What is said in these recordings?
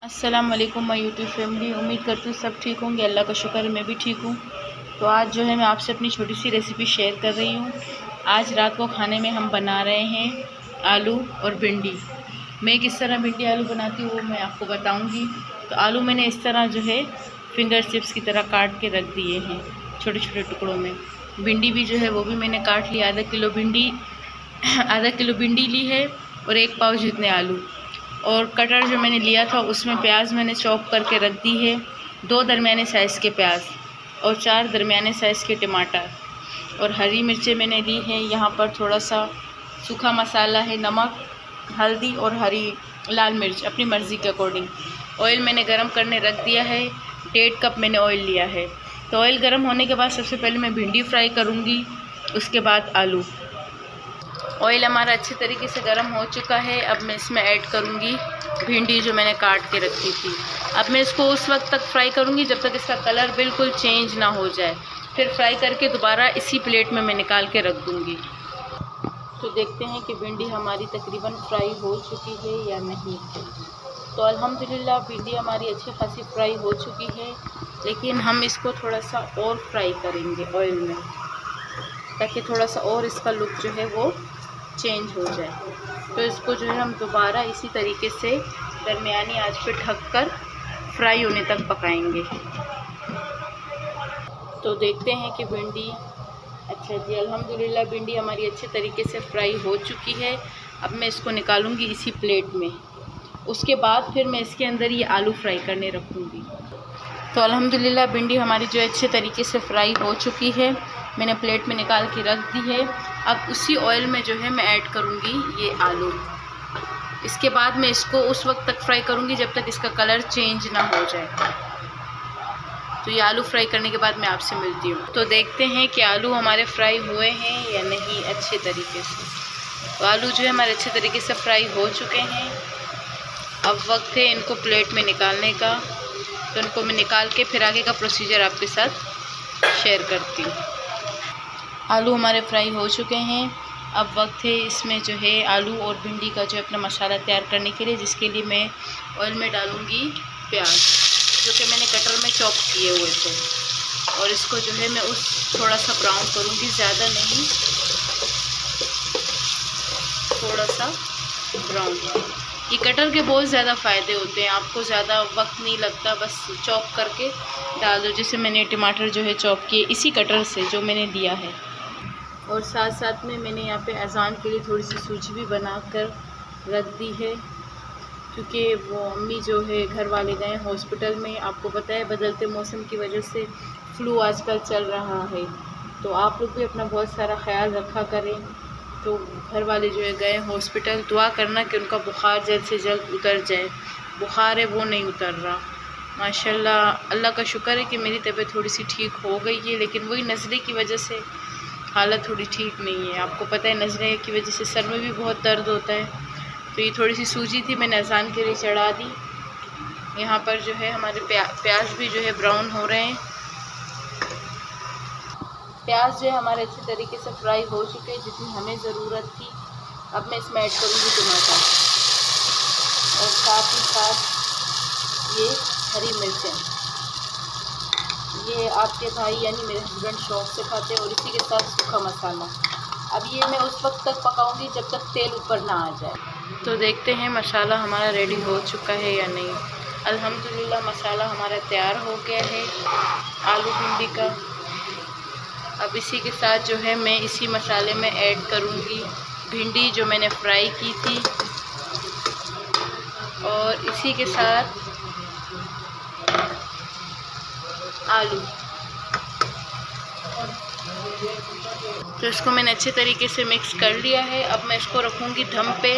अस्सलाम वालेकुम my YouTube family. उम्मीद करती हूँ सब ठीक होंगे। अल्लाह का शुक्र है मैं भी ठीक हूँ। तो आज जो है मैं आपसे अपनी छोटी सी रेसिपी शेयर कर रही हूँ। आज रात को खाने में हम बना रहे हैं आलू और भिंडी। मैं किस तरह भिंडी आलू बनाती हूँ वो मैं आपको बताऊँगी। तो आलू मैंने इस तरह जो है फिंगर चिप्स की तरह काट के रख दिए हैं छोटे छोटे टुकड़ों में। भिंडी भी जो है वो भी मैंने काट लिया। आधा किलो भिंडी ली है और 1 पाव जितने आलू। और कटर जो मैंने लिया था उसमें प्याज मैंने चॉप करके रख दी है। 2 दरमियाने साइज़ के प्याज और 4 दरमियाने साइज़ के टमाटर और हरी मिर्चें मैंने ली हैं। यहाँ पर थोड़ा सा सूखा मसाला है, नमक, हल्दी और हरी लाल मिर्च अपनी मर्ज़ी के अकॉर्डिंग। ऑयल मैंने गरम करने रख दिया है। 1.5 कप मैंने ऑयल लिया है। तो ऑयल गरम होने के बाद सबसे पहले मैं भिंडी फ्राई करूँगी, उसके बाद आलू। ऑयल हमारा अच्छे तरीके से गर्म हो चुका है। अब मैं इसमें ऐड करूँगी भिंडी जो मैंने काट के रखी थी। अब मैं इसको उस वक्त तक फ्राई करूँगी जब तक इसका कलर बिल्कुल चेंज ना हो जाए। फिर फ्राई करके दोबारा इसी प्लेट में मैं निकाल के रख दूँगी। तो देखते हैं कि भिंडी हमारी तकरीबन फ्राई हो चुकी है या नहीं। तो अल्हम्दुलिल्लाह भिंडी हमारी अच्छी खासी फ्राई हो चुकी है, लेकिन हम इसको थोड़ा सा और फ्राई करेंगे ऑयल में, ताकि थोड़ा सा और इसका लुक जो है वो चेंज हो जाए। तो इसको जो है हम दोबारा इसी तरीके से दरमियानी आंच पे ढककर फ्राई होने तक पकाएंगे। तो देखते हैं कि भिंडी, अच्छा जी अल्हम्दुलिल्लाह भिंडी हमारी अच्छे तरीके से फ्राई हो चुकी है। अब मैं इसको निकालूंगी इसी प्लेट में। उसके बाद फिर मैं इसके अंदर ये आलू फ्राई करने रखूँगी। तो अल्हम्दुलिल्लाह भिंडी हमारी जो अच्छे तरीके से फ्राई हो चुकी है, मैंने प्लेट में निकाल के रख दी है। अब उसी ऑयल में जो है मैं ऐड करूँगी ये आलू। इसके बाद मैं इसको उस वक्त तक फ्राई करूँगी जब तक इसका कलर चेंज ना हो जाए। तो ये आलू फ्राई करने के बाद मैं आपसे मिलती हूँ। तो देखते हैं कि आलू हमारे फ्राई हुए हैं या नहीं अच्छे तरीके से। तो आलू जो है हमारे अच्छे तरीके से फ्राई हो चुके हैं। अब वक्त है इनको प्लेट में निकालने का। तो इनको मैं निकाल के फिर आगे का प्रोसीजर आपके साथ शेयर करती हूँ। आलू हमारे फ्राई हो चुके हैं। अब वक्त है इसमें जो है आलू और भिंडी का जो अपना मसाला तैयार करने के लिए, जिसके लिए मैं ऑयल में डालूँगी प्याज जो कि मैंने कटर में चॉप किए हुए थे। और इसको जो है मैं थोड़ा सा ब्राउन करूँगी, ज़्यादा नहीं, थोड़ा सा ब्राउन। ये कटर के बहुत ज़्यादा फ़ायदे होते हैं, आपको ज़्यादा वक्त नहीं लगता, बस चॉप करके डाल दो। जैसे मैंने टमाटर जो है चॉप किए इसी कटर से जो मैंने दिया है। और साथ साथ में मैंने यहाँ पे अज़ान के लिए थोड़ी सी सूजी भी बना कर रख दी है, क्योंकि वो अम्मी जो है घर वाले गए हॉस्पिटल में। आपको पता है बदलते मौसम की वजह से फ्लू आजकल चल रहा है, तो आप लोग भी अपना बहुत सारा ख्याल रखा करें। तो घर वाले जो है गए हॉस्पिटल, दुआ करना कि उनका बुखार जल्द से जल्द उतर जाए। बुखार है वो नहीं उतर रहा। माशाल्लाह अल्लाह का शुक्र है कि मेरी तबीयत थोड़ी सी ठीक हो गई है, लेकिन वही नज़ले की वजह से हालत थोड़ी ठीक नहीं है। आपको पता है नज़ले की वजह से सर में भी बहुत दर्द होता है। तो ये थोड़ी सी सूजी थी, मैंने अज़ान के लिए चढ़ा दी। यहाँ पर जो है हमारे प्याज भी जो है ब्राउन हो रहे हैं। प्याज जो है हमारे अच्छे तरीके से फ्राई हो चुके हैं जितनी हमें ज़रूरत थी। अब मैं इसमें ऐड करूँगी टमाटर और साथ ही साथ ये हरी मिर्चें। ये आपके भाई यानी मेरे हस्बैंड शौक से खाते हैं। और इसी के साथ सूखा मसाला। अब ये मैं उस वक्त तक पकाऊंगी जब तक तेल ऊपर ना आ जाए। तो देखते हैं मसाला हमारा रेडी हो चुका है या नहीं। अल्हम्दुलिल्लाह मसाला हमारा तैयार हो गया है आलू भिंडी का। अब इसी के साथ जो है मैं इसी मसाले में ऐड करूँगी भिंडी जो मैंने फ्राई की थी, और इसी के साथ आलू। तो इसको मैंने अच्छे तरीके से मिक्स कर लिया है। अब मैं इसको रखूँगी दम पे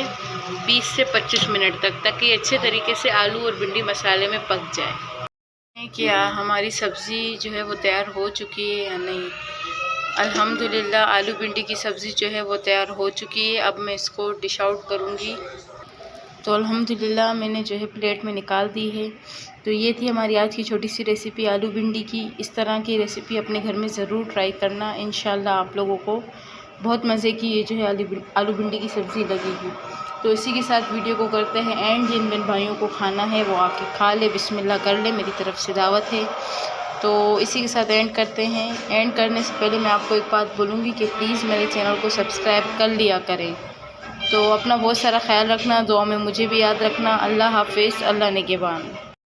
20 से 25 मिनट तक, ताकि अच्छे तरीके से आलू और भिंडी मसाले में पक जाए। क्या हमारी सब्ज़ी जो है वो तैयार हो चुकी है या नहीं। अल्हम्दुलिल्लाह आलू भिंडी की सब्ज़ी जो है वो तैयार हो चुकी है। अब मैं इसको डिश आउट करूँगी। तो अल्हम्दुलिल्लाह मैंने जो है प्लेट में निकाल दी है। तो ये थी हमारी आज की छोटी सी रेसिपी आलू भिंडी की। इस तरह की रेसिपी अपने घर में ज़रूर ट्राई करना, इंशाल्लाह आप लोगों को बहुत मज़े की ये जो है आलू भिंडी की सब्ज़ी लगेगी। तो इसी के साथ वीडियो को करते हैं एंड। जिन बहन भाइयों को खाना है वो आके खा ले, बिस्मिल्लाह कर ले, मेरी तरफ से दावत है। तो इसी के साथ एंड करते हैं। एंड करने से पहले मैं आपको एक बात बोलूँगी कि प्लीज़ मेरे चैनल को सब्सक्राइब कर लिया करें। तो अपना बहुत सारा ख्याल रखना, दुआ में मुझे भी याद रखना। अल्लाह हाफिज़, अल्लाह निगहबान।